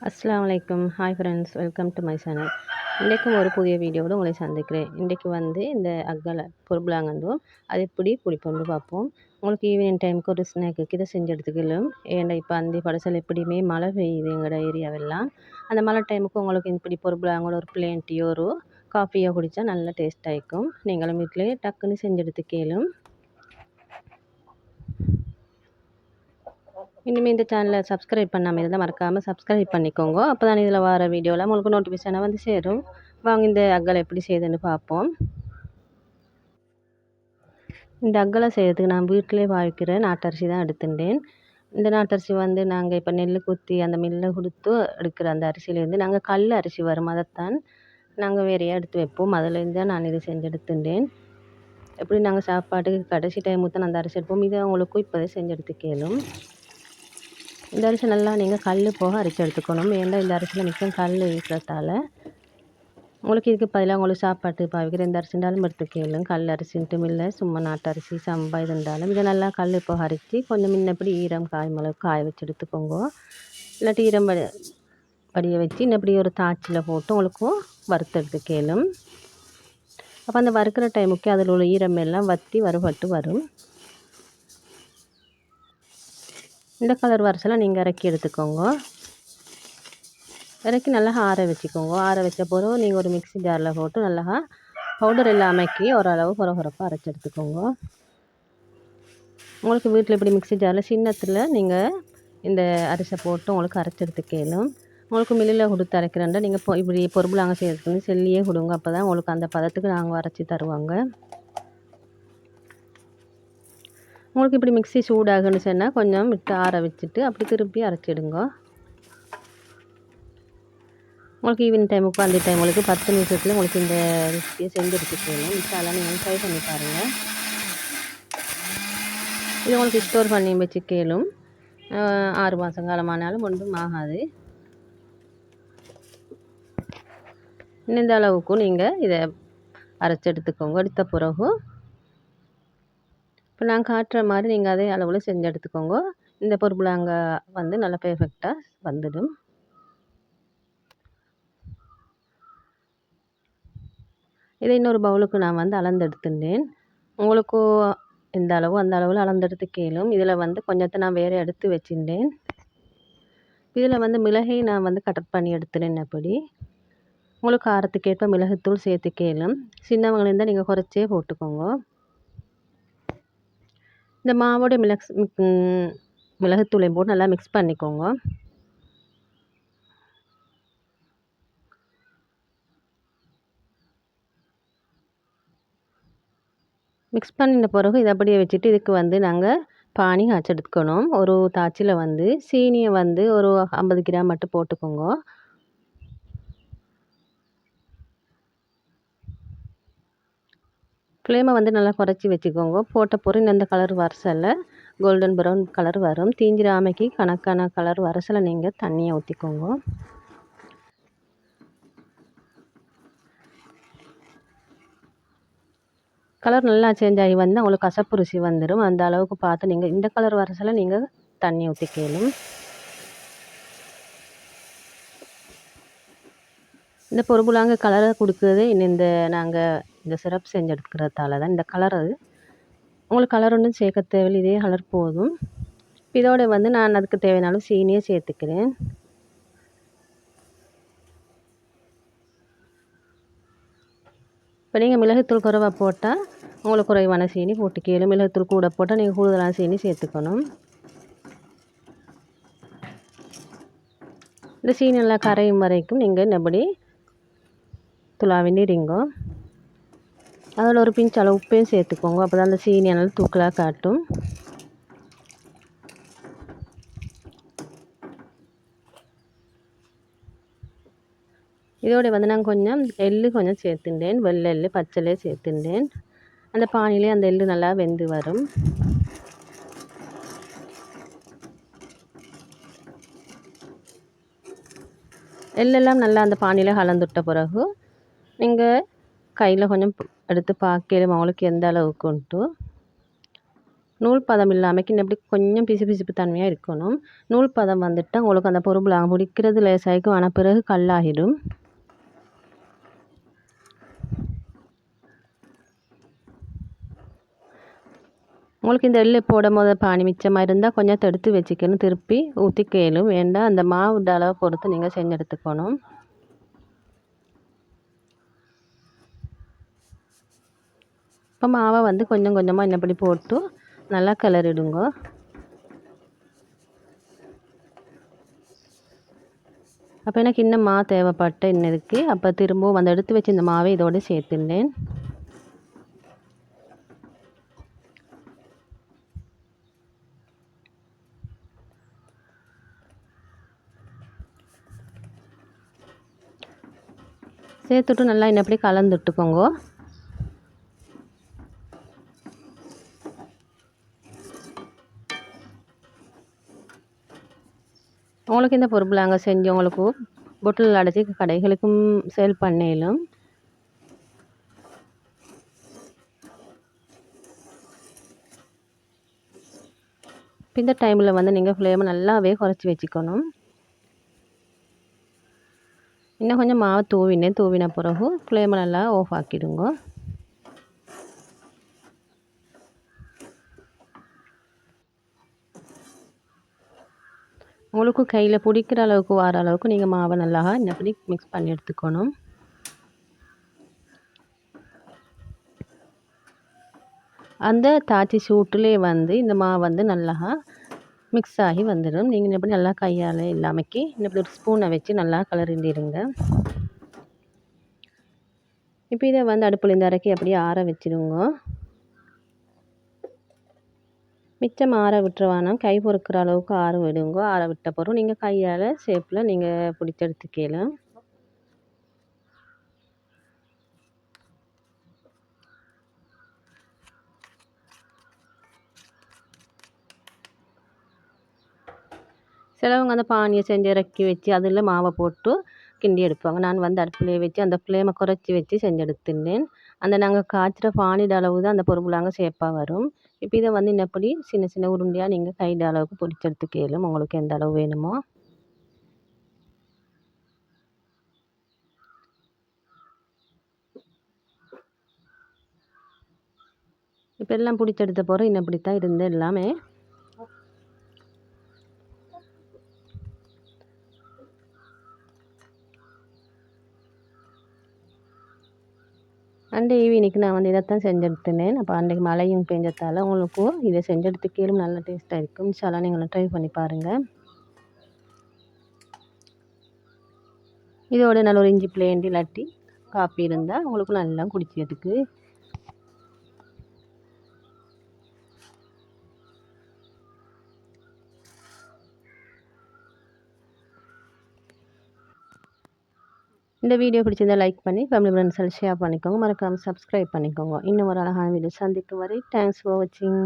அஸ்ஸலாமு அலைக்கும். Hi friends, welcome to my channel. இன்றைக்கும் ஒரு புதிய வீடியோவில் உங்களை சந்திக்கிறேன். இன்றைக்கு வந்து இந்த அக்கலை பொருளாங்கண்டும் அது எப்படி பிடிப்போம்னு பார்ப்போம். உங்களுக்கு ஈவினிங் டைமுக்கு ஒரு ஸ்நாக்குக்கு இதை செஞ்சு எடுத்துக்கலாம். ஏன்னா இப்போ அந்த படத்தில் எப்படியுமே மழை பெய்யுது எங்களோட ஏரியாவெல்லாம். அந்த மழை டைமுக்கு உங்களுக்கு இப்படி பொருளாங்கூட ஒரு பிளேன் டீயோ ஒரு காஃபியோ குடித்தா நல்லா டேஸ்ட்டாக இருக்கும். நீங்களும் வீட்டிலே டக்குன்னு செஞ்சு எடுத்துக்கலும். இனிமேல் இந்த சேனலை சப்ஸ்கிரைப் பண்ணாமல் இருந்தால் மறக்காமல் சப்ஸ்கிரைப் பண்ணிக்கோங்க. அப்போ தான் இதில் வர வீடியோவில் உங்களுக்கு நோட்டிஃபிகேஷனாக வந்து சேரும். வாங்க இந்த அக்கலை எப்படி செய்யுதுன்னு பார்ப்போம். இந்த அக்கலை செய்கிறதுக்கு நான் வீட்டிலே பாவிக்கிற நாட்டரிசி தான் எடுத்துட்டேன். இந்த நாட்டரிசி வந்து நாங்கள் இப்போ நெல் குத்தி அந்த மில்லை கொடுத்து எடுக்கிற அந்த அரிசியிலேருந்து நாங்கள் கல் அரிசி வரும், அதைத்தான் நாங்கள் வேறையாக எடுத்து வைப்போம். அதிலேருந்து தான் நான் இதை செஞ்சு எடுத்துட்டேன். எப்படி நாங்கள் சாப்பாட்டுக்கு கடைசி டைம் ஊற்ற அந்த அரிசி எடுப்போம். இதை உங்களுக்கும் இப்போதே செஞ்சு எடுத்துக்கலும். இந்த அரிசி நல்லா நீங்கள் கல் போக அரைச்சி எடுத்துக்கணும். ஏன்னா இந்த அரிசியில் மிச்சம் கல் இருக்கிறதால உங்களுக்கு இதுக்கு பதிலாக உங்களுக்கு சாப்பாட்டு பாவிக்கிற இந்த அரிசி இருந்தாலும் எடுத்துக்கலும். கல் அரிசின்ட்டும் இல்லை, சும்மா நாட்டு அரிசி சம்பா இது இருந்தாலும் இதை நல்லா கல் போக அரைச்சி கொஞ்சம் முன்னப்படி ஈரம் காய்மளவு காய வச்சு எடுத்துக்கோங்க. இல்லாட்டி ஈரம் படிய வச்சு இன்னப்படி ஒரு தாச்சில் போட்டு உங்களுக்கும் வறுத்து எடுத்துக்கலும். அப்போ அந்த வறுக்கிற டைமுக்கு அதில் உள்ள ஈரம் எல்லாம் வற்றி வறுபட்டு வரும். இந்த கலர் வரிசெல்லாம் நீங்கள் இறக்கி எடுத்துக்கோங்க. இறக்கி நல்லா ஆற வச்சுக்கோங்க. ஆற வச்ச பிறகு நீங்கள் ஒரு மிக்ஸி ஜாரில் போட்டு நல்லா பவுடர் எல்லாம் அமைக்கி ஓரளவு குறப்பாக அரைச்சி எடுத்துக்கோங்க. உங்களுக்கு வீட்டில் இப்படி மிக்ஸி ஜாரில் சின்னத்தில் நீங்கள் இந்த அரிசை போட்டு உங்களுக்கு அரைச்சி எடுத்துக்கலும். உங்களுக்கு மில்லில் கொடுத்து அரைக்கிறேன்டா நீங்கள் இப்படி பொருளாங்க செய்யறதுக்கு செல்லியே கொடுங்க. அப்போ தான் உங்களுக்கு அந்த பதத்துக்கு நாங்கள் அரைச்சி தருவாங்க. உங்களுக்கு இப்படி மிக்ஸி சூடாகுன்னு சொன்னால் கொஞ்சம் விட்டு ஆற வச்சுட்டு அப்படி திருப்பி அரைச்சிடுங்க. உங்களுக்கு ஈவினிங் டைம் உட்காந்து டைம் உங்களுக்கு 10 நிமிஷத்தில் உங்களுக்கு இந்த ரெசிபியை செஞ்சு எடுத்துக்கணும். இன்ஷால்லாம் நீங்கள் ட்ரை பண்ணி பாருங்கள். இது உங்களுக்கு ஸ்டோர் பண்ணி வச்சுக்கலும். 6 மாதம் காலமானாலும் ஒன்றும் ஆகாது. இந்த அளவுக்கு நீங்கள் இதை அரைச்சி எடுத்துக்கோங்க. எடுத்த பிறகு இப்போ நான் காட்டுற மாதிரி நீங்கள் அதே அளவில் செஞ்சு எடுத்துக்கோங்க. இந்த பொருளாங்க வந்து நல்லா பெர்ஃபெக்டாக வந்துடும். இதை இன்னொரு பவுலுக்கு நான் வந்து அளந்து எடுத்துட்டேன். உங்களுக்கு எந்த அளவு அந்த அளவில் அளந்தெடுத்துக்கலும். இதில் வந்து கொஞ்சத்தை நான் வேறு எடுத்து வச்சுட்டேன். இதில் வந்து மிளகை நான் வந்து கட் பண்ணி எடுத்துட்டேன். அப்படி உங்களுக்கு காரத்துக்கேற்ப மிளகுத்தூள் சேர்த்துக்கலும். சின்னவங்க இருந்தால் நீங்கள் குறைச்சே போட்டுக்கோங்க. இந்த மாவோட மிளகுத்தூளையும் போட்டு நல்லா மிக்ஸ் பண்ணிக்கோங்க. மிக்ஸ் பண்ணின பிறகு இதை அப்படியே வச்சுட்டு இதுக்கு வந்து நாங்கள் பானி காய்ச்சி எடுத்துக்கணும். ஒரு தாச்சியில் வந்து சீனியை வந்து ஒரு 50 கிராம் மட்டும் போட்டுக்கோங்க. ஃப்ளேமை வந்து நல்லா குறைச்சி வச்சுக்கோங்க. போட்ட பொருள் இந்த கலர் வரிசையில் கோல்டன் ப்ரௌன் கலர் வரும். தீஞ்சிராமைக்கு கணக்கான கலர் வரிசையில் நீங்கள் தண்ணியை ஊற்றிக்கோங்க. கலர் நல்லா சேஞ்ச் ஆகி வந்து உங்களுக்கு கசப்பு ருசி வந்துடும். அந்த அளவுக்கு பார்த்து நீங்கள் இந்த கலர் வரிசையில் நீங்கள் தண்ணி ஊற்றிக்கலும். இந்த பொருளாங்க கலரை கொடுக்குறது இந்த நாங்கள் இந்த சிரப் செஞ்சு எடுக்கிறதால தான் இந்த கலர். அது உங்களுக்கு கலர் ஒன்றும் சேர்க்க தேவையில்லை, இதே கலர் போதும். இதோட வந்து நான் அதுக்கு தேவையான சீனியை சேர்த்துக்கிறேன். இப்போ நீங்கள் மிளகுத்தூள் குறைவாக போட்டால் உங்களுக்கு குறைவான சீனி போட்டுக்கலும். மிளகுத்தூள் கூட போட்டால் நீங்கள் கூடுதலான சீனி சேர்த்துக்கணும். இந்த சீனி நல்லா கரையும் வரைக்கும் நீங்கள் இன்னபடி துளாவி நீரிங்கோ. அதில் ஒரு பிஞ்ச் அளவு உப்பையும் சேர்த்துக்கோங்க. அப்போ தான் அந்த சீனி நல்லா தூக்கலாக காட்டும். இதோட வந்து நான் கொஞ்சம் எள்ளு கொஞ்சம் சேர்த்துட்டேன். வெள்ளை எள்ளு பச்சைலே சேர்த்துட்டேன். அந்த பானிலே அந்த எள்ளு நல்லா வெந்து வரும். எள்ளெல்லாம் நல்லா அந்த பானியில் கலந்துவிட்ட பிறகு நீங்கள் கையில் கொஞ்சம் எடுத்து பார்க்கலும் அவங்களுக்கு எந்த அளவுக்குன்ட்டு. நூல் பதம் இல்லாமல் இப்படி கொஞ்சம் பிசு பிசுப்பு தன்மையாக இருக்கணும். நூல் பதம் வந்துட்டால் உங்களுக்கு அந்த பொருள் பிடிக்கிறது லேசாயிக்கும், ஆனால் பிறகு கல்லாகிடும். உங்களுக்கு இந்த எள்ளு போடும் போது பானி மிச்சமாக இருந்தால் கொஞ்சம் எடுத்து வச்சுக்கணும், திருப்பி ஊற்றிக்கலும் வேண்டாம். அந்த மாவு அளவை பொறுத்து நீங்கள் செஞ்சு எடுத்துக்கணும். இப்போ மாவை கொஞ்சம் கொஞ்சமாக இன்னப்படி போட்டு நல்லா கிளறிடுங்க. அப்போ எனக்கு இன்னும் மாவு தேவைப்பட்ட இன்னும் இருக்குது. அப்போ திரும்பவும் எடுத்து வச்சு இந்த மாவை இதோடு சேர்த்துட்டேன். சேர்த்துட்டு நல்லா இன்னப்படி கலந்துட்டுக்கோங்க. உங்களுக்கு இந்த பொருள் அங்கே செஞ்சு உங்களுக்கு பொட்டில் அடைச்சி கடைகளுக்கும் சேல் பண்ணலும். இந்த டைமில் நீங்கள் ஃப்ளேமை நல்லாவே குறைச்சி வச்சுக்கணும். இன்னும் கொஞ்சம் மாவு தூவின பிறகு ஃப்ளேமை நல்லா ஆஃப் ஆக்கிடுங்க. உங்களுக்கு கையில் பிடிக்கிற அளவுக்கு வர அளவுக்கு நீங்கள் மாவை நல்லா இன்னப்படி மிக்ஸ் பண்ணி எடுத்துக்கணும். அந்த தாச்சி சூட்டிலே இந்த மாவு நல்லா மிக்ஸ் ஆகி வந்துடும். நீங்கள் இன்னப்படி நல்லா கையால் இல்லாமக்கி இன்னப்படி ஒரு ஸ்பூனை வச்சு நல்லா கலரிண்டிடுங்க. இப்போ இதை அடுப்பில் இந்த இறக்கி அப்படியே ஆற வச்சுடுங்க. மிச்சம் ஆற விட்டுருவானா கை பொறுக்கிற அளவுக்கு ஆற விடுங்க. ஆற விட்ட பிறகு நீங்கள் கையால் ஷேப்பில் நீங்கள் பிடிச்சி எடுத்துக்கலாம். சிலவங்க அந்த பானியை செஞ்சு இறக்கி வச்சு அதில் மாவை போட்டு கிண்டி எடுப்பாங்க. நான் அடுப்புலேயே வச்சு அந்த ஃப்ளேமை குறைச்சி வச்சு செஞ்சு எடுத்துட்டேன். அந்த நாங்கள் காய்ச்சிற பானியோட அளவு தான் அந்த பொருளாங்க சேப்பாக வரும். இப்போ இதை இன்னப்படி சின்ன சின்ன உருண்டையாக நீங்கள் கையிட அளவுக்கு பிடிச்சி எடுத்துக்கலாம், உங்களுக்கு எந்த அளவு வேணுமோ. இப்போ எல்லாம் பிடிச்சி எடுத்த பிறகு இன்னப்படி தான் இருந்து எல்லாமே. அண்டை ஈவினிக்கு நான் இதைத்தான் செஞ்செடுத்துனேன். அப்போ அன்றைக்கு மழையும் பெஞ்சதால் உங்களுக்கு இதை செஞ்செடுத்துக்கலும் நல்ல டேஸ்ட்டாக இருக்கும். இன்ஷால்லா நீங்களும் ட்ரை பண்ணி பாருங்கள். இதோட நல்ல ஒரு இஞ்சி பிளேண்டி இல்லாட்டி காப்பி இருந்தால் உங்களுக்கு நல்லா குடிக்கிறதுக்கு. இந்த வீடியோ பிடிச்சிருந்தால் லைக் பண்ணி ஃபேமிலி ஃப்ரெண்ட்ஸ் ஷேர் பண்ணிக்கோங்க. மறக்காமல் சப்ஸ்கிரைப் பண்ணிக்கோங்க. இன்னும் ஒரு அழகான வீடியோ சந்திக்கும் வரை தேங்க்ஸ் ஃபார் வாட்சிங்.